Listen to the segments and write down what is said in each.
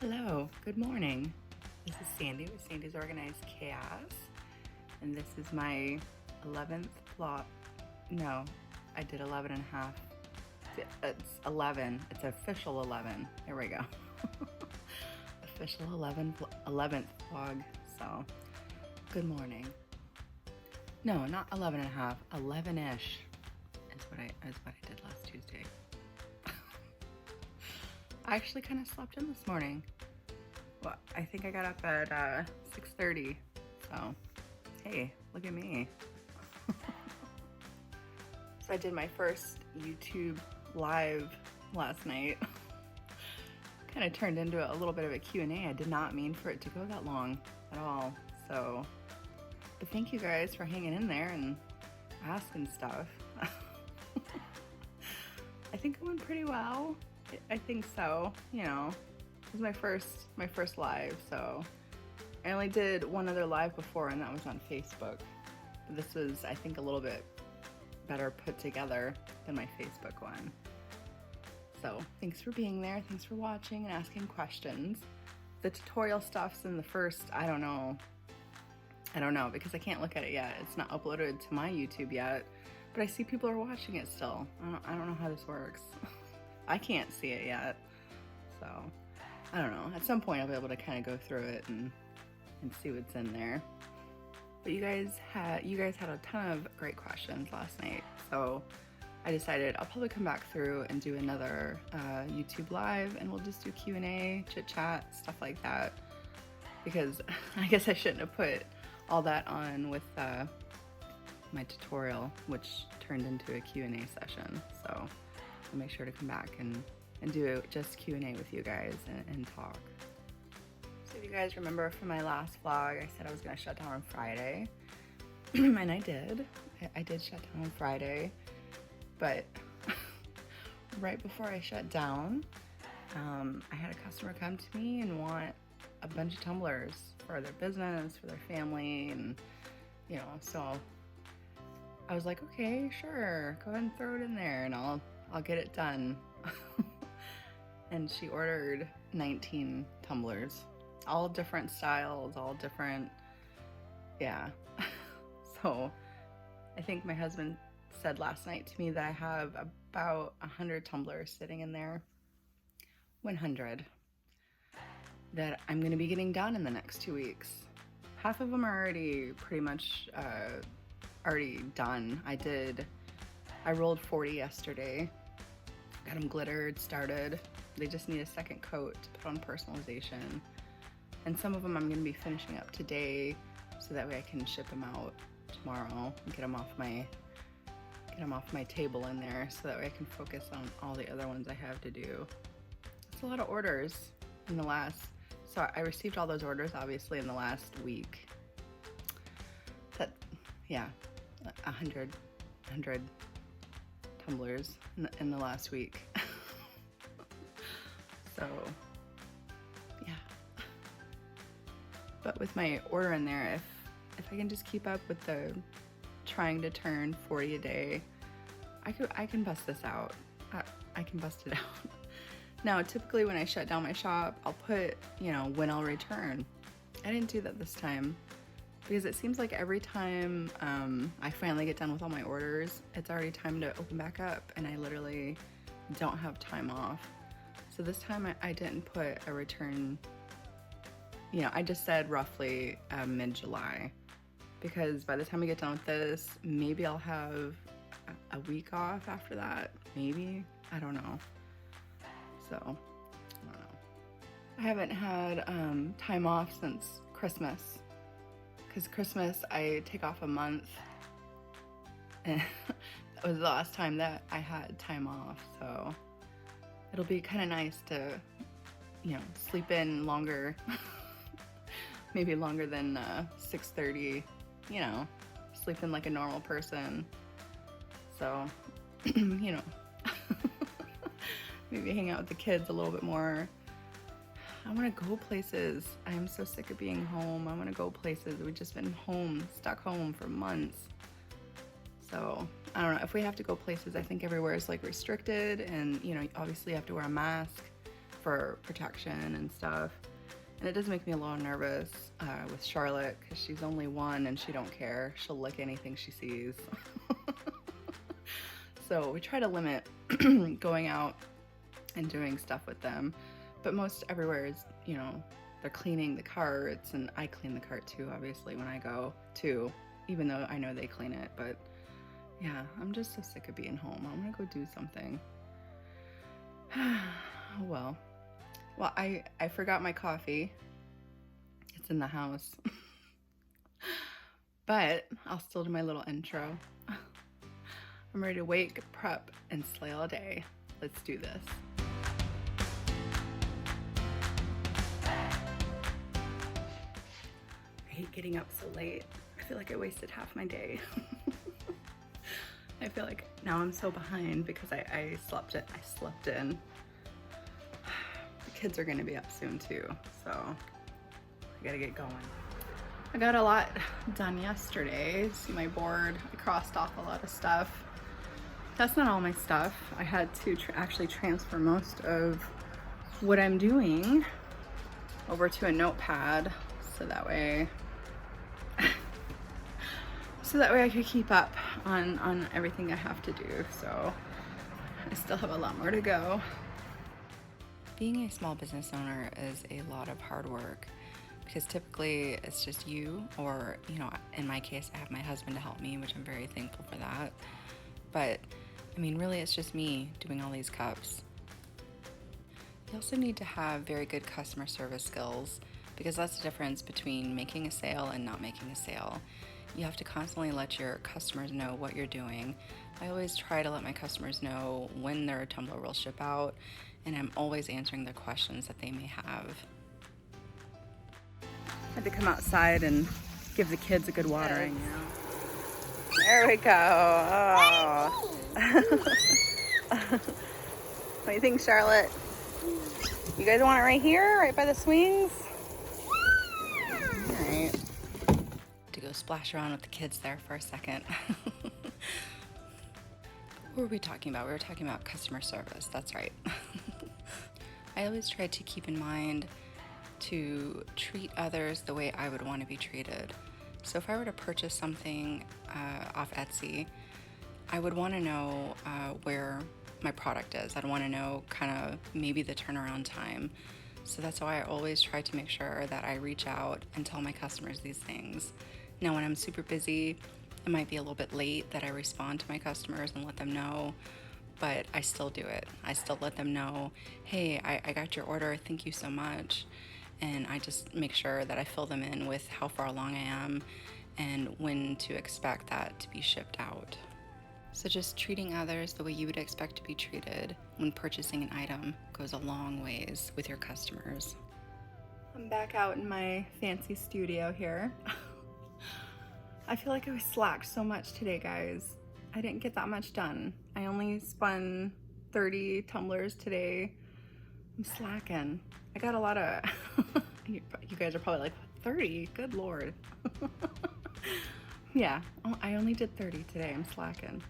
Hello, good morning. This is Sandy with Sandy's Organized Chaos, and this is my 11th vlog. No, I did 11 and a half. It's 11. It's official 11. There we go. Official 11th vlog. So, good morning. No, not 11 and a half. 11-ish is what I did last Tuesday. I actually kind of slept in this morning. Well, I think I got up at 6:30, so hey, look at me. So I did my first YouTube live last night. Kind of turned into a little bit of a Q&A. I did not mean for it to go that long at all. So, but thank you guys for hanging in there and asking stuff. I think it went pretty well. I think so, you know, it was my first live, so I only did one other live before, and that was on Facebook. But this was, I think, a little bit better put together than my Facebook one. So thanks for being there, thanks for watching and asking questions. The tutorial stuff's in the first, I don't know, because I can't look at it yet. It's not uploaded to my YouTube yet, but I see people are watching it still. I don't know how this works. I can't see it yet, so I don't know. At some point I'll be able to kind of go through it and see what's in there. But you guys had a ton of great questions last night, so I decided I'll probably come back through and do another YouTube live, and we'll just do Q&A, chit chat, stuff like that, because I guess I shouldn't have put all that on with my tutorial, which turned into a Q&A session. So I'll make sure to come back and do just Q&A with you guys and talk. So if you guys remember from my last vlog, I said I was gonna shut down on Friday, and I did. I did shut down on Friday, but right before I shut down, I had a customer come to me and want a bunch of tumblers for their business, for their family, and you know, so I was like, okay, sure, go ahead and throw it in there, and I'll get it done. And she ordered 19 tumblers, all different styles, all different, yeah. So I think my husband said last night to me that I have about 100 tumblers sitting in there, 100, that I'm gonna be getting done in the next 2 weeks. Half of them are already pretty much already done. I rolled 40 yesterday, got them glittered, started. They just need a second coat to put on personalization. And some of them I'm gonna be finishing up today, so that way I can ship them out tomorrow and get them off my table in there, so that way I can focus on all the other ones I have to do. It's a lot of orders in the last, so I received all those orders obviously in the last week. That, yeah, 100 tumblers in the last week. So yeah, but with my order in there, if I can just keep up with the trying to turn 40 a day, I can bust this out. I can bust it out. Now, typically when I shut down my shop, I'll put, you know, when I'll return. I didn't do that this time, because it seems like every time I finally get done with all my orders, it's already time to open back up, and I literally don't have time off. So this time I didn't put a return, you know, I just said roughly mid-July, because by the time I get done with this, maybe I'll have a week off after that, maybe, I don't know. So, I don't know. I haven't had time off since Christmas, because Christmas I take off a month, and that was the last time that I had time off, so it'll be kind of nice to, you know, sleep in longer, maybe longer than 6:30, you know, sleep in like a normal person. So, you know, maybe hang out with the kids a little bit more. I want to go places. I am so sick of being home. I want to go places. We've just been home, stuck home for months. So I don't know, if we have to go places, I think everywhere is like restricted, and you know, obviously you have to wear a mask for protection and stuff. And it does make me a little nervous with Charlotte because she's only 1 and she don't care. She'll lick anything she sees. So we try to limit going out and doing stuff with them. But most everywhere is, you know, they're cleaning the carts, and I clean the cart too, obviously, when I go too, even though I know they clean it. But yeah, I'm just so sick of being home. I'm gonna go do something. Well, I forgot my coffee. It's in the house. But I'll still do my little intro. I'm ready to wake, prep, and slay all day. Let's do this. I hate getting up so late. I feel like I wasted half my day. I feel like now I'm so behind because I slept in. The kids are gonna be up soon too, so I gotta get going. I got a lot done yesterday. See my board? I crossed off a lot of stuff. That's not all my stuff. I had to actually transfer most of what I'm doing over to a notepad so that way I could keep up on everything I have to do. So I still have a lot more to go. Being a small business owner is a lot of hard work because typically it's just you, or, you know, in my case, I have my husband to help me, which I'm very thankful for that. But I mean, really, it's just me doing all these cups. You also need to have very good customer service skills because that's the difference between making a sale and not making a sale. You have to constantly let your customers know what you're doing. I always try to let my customers know when their tumbler will ship out, and I'm always answering their questions that they may have. I had to come outside and give the kids a good watering. There we go. Oh. What do you think, Charlotte? You guys want it right here, right by the swings? All right. To go splash around with the kids there for a second. What were we talking about? We were talking about customer service. That's right. I always try to keep in mind to treat others the way I would want to be treated. So if I were to purchase something off Etsy, I would want to know where my product is. I'd want to know kind of maybe the turnaround time. So that's why I always try to make sure that I reach out and tell my customers these things. Now, when I'm super busy, it might be a little bit late that I respond to my customers and let them know, but I still do it. I still let them know, hey, I got your order, thank you so much. And I just make sure that I fill them in with how far along I am and when to expect that to be shipped out. So just treating others the way you would expect to be treated when purchasing an item goes a long ways with your customers. I'm back out in my fancy studio here. I feel like I was slacked so much today, guys. I didn't get that much done. I only spun 30 tumblers today. I'm slacking. I got a lot of, you guys are probably like, 30? Good Lord. Yeah, I only did 30 today. I'm slacking.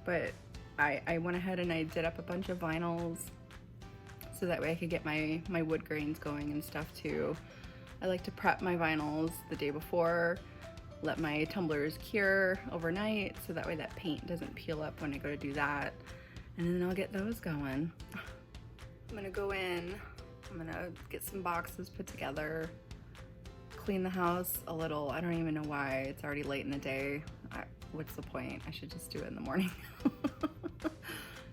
But I went ahead and I did up a bunch of vinyls so that way I could get my wood grains going and stuff too. I like to prep my vinyls the day before, let my tumblers cure overnight so that way that paint doesn't peel up when I go to do that. And then I'll get those going. I'm gonna go in, I'm gonna get some boxes put together, clean the house a little. I don't even know why, it's already late in the day. What's the point? I should just do it in the morning.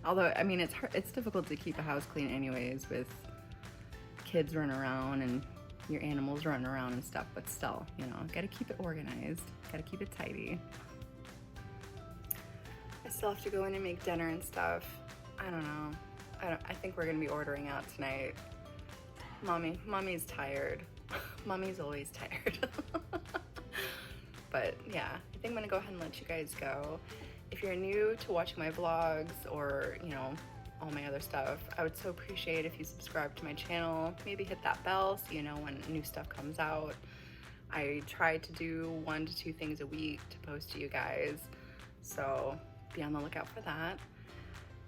Although, I mean, it's difficult to keep a house clean anyways with kids running around and your animals running around and stuff, but still, you know, gotta keep it organized, gotta keep it tidy. I still have to go in and make dinner and stuff. I don't know. I think we're gonna be ordering out tonight. Mommy's tired. Mommy's always tired. But yeah, I think I'm gonna go ahead and let you guys go. If you're new to watching my vlogs or, you know, all my other stuff, I would so appreciate if you subscribe to my channel. Maybe hit that bell so you know when new stuff comes out. I try to do 1 to 2 things a week to post to you guys. So be on the lookout for that.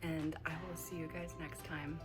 And I will see you guys next time.